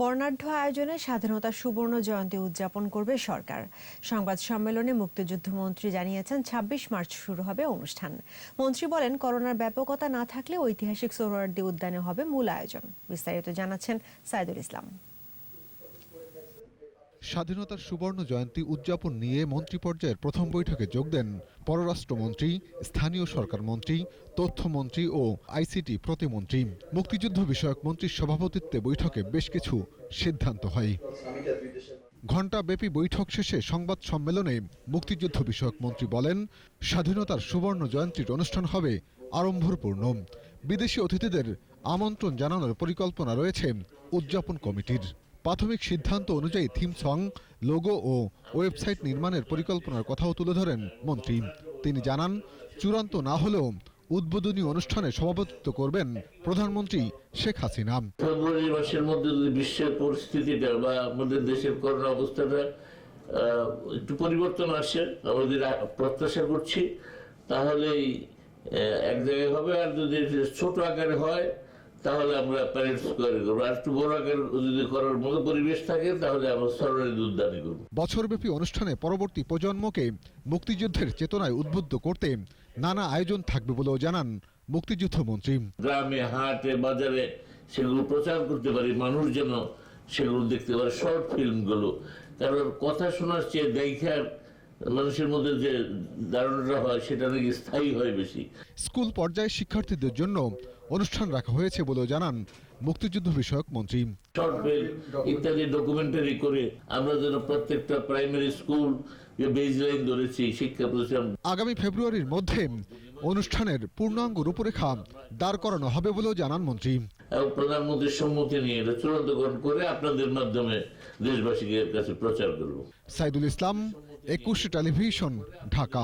বর্ণাঢ্য আয়োজনে স্বাধীনতা সুবর্ণ জয়ন্তী উদযাপন করবে সরকার। সংবাদ সম্মেলনে মুক্তিযুদ্ধমন্ত্রী জানিয়েছেন ২৬ মার্চ শুরু হবে অনুষ্ঠান। মন্ত্রী বলেন, করোনার ব্যাপকতা না থাকলে ঐতিহাসিক সোহরাওয়ার্দী উদ্যানে হবে মূল আয়োজন। বিস্তারিত জানাচ্ছেন সাইদুল ইসলাম। স্বাধীনতার সুবর্ণ জয়ন্তী উদযাপন নিয়ে মন্ত্রী পর্যায়ের প্রথম বৈঠকে যোগ দেন পররাষ্ট্রমন্ত্রী, স্থানীয় সরকার মন্ত্রী, তথ্যমন্ত্রী ও আইসিটি প্রতিমন্ত্রী। মুক্তিযুদ্ধ বিষয়ক মন্ত্রীর সভাপতিত্বে বৈঠকে বেশ কিছু সিদ্ধান্ত হয়। ঘণ্টাব্যাপী বৈঠক শেষে সংবাদ সম্মেলনে মুক্তিযুদ্ধ বিষয়ক মন্ত্রী বলেন, স্বাধীনতার সুবর্ণ জয়ন্তীর অনুষ্ঠান হবে আড়ম্বরপূর্ণ। বিদেশি অতিথিদের আমন্ত্রণ জানানোর পরিকল্পনা রয়েছে উদযাপন কমিটির। প্রাথমিক সিদ্ধান্ত অনুযায়ী থিম সং, লোগো ও ওয়েবসাইট নির্মাণের পরিকল্পনার কথাও তুলে ধরেন মন্ত্রী। তিনি জানান, চূড়ান্ত না হলেও উদ্বোধনী অনুষ্ঠানে সভাপতিত্ব করবেন প্রধানমন্ত্রী শেখ হাসিনা। ফেব্রুয়ারি মাসের মধ্যে যদি বিশ্বের পরিস্থিতিটা বা আমাদের দেশের করোনা অবস্থাটা একটু পরিবর্তন আসে, আমাদের প্রত্যাশা করছি, তাহলেই এক জায়গায় হবে। আর যদি ছোট আকারে হয় তাহলে আমরা প্যারেড স্কোয়ারে করবো। আর একটু বড় আকারে যদি করার মতো পরিবেশ থাকে তাহলে আমরা সোহরাওয়ার্দী উদ্যানে করবো। বছরব্যাপী অনুষ্ঠানে পরবর্তী প্রজন্মকে মুক্তিযুদ্ধের চেতনায় উদ্বুদ্ধ করতে নানা আয়োজন থাকবে বলেও জানান মুক্তিযুদ্ধ মন্ত্রী। গ্রামে, হাটে, বাজারে সেগুলো প্রচার করতে পারি, মানুষ যেন সেগুলো দেখতে পারে, শর্ট ফিল্মগুলো। কারণ কথা শোনার চেয়ে দেখার মানুষের মধ্যে যে ধারণাটা হয় সেটা নাকি স্থায়ী হয় বেশি। স্কুল পর্যায়ে শিক্ষার্থীদের জন্য অনুষ্ঠান রাখা হয়েছে বলেও জানান মুক্তিযুদ্ধ বিষয়ক মন্ত্রী। শর্ট ফিল্ম ইত্যাদি ডকুমেন্টারি করে আমরা যেন প্রত্যেকটা প্রাইমারি স্কুল বেসলাইন ধরেছি শিক্ষা প্রতিষ্ঠান। আগামী ফেব্রুয়ারির মধ্যে অনুষ্ঠানের পূর্ণাঙ্গ রূপরেখা দাঁড় করানো হবে বলেও জানান মন্ত্রী। এবং প্রধানমন্ত্রীর সম্মতি নিয়ে এটা চূড়ান্তকরণ করে আপনাদের মাধ্যমে দেশবাসীর কাছে প্রচার করব। সাইদুল ইসলাম, ২১ টেলিভিশন, ঢাকা।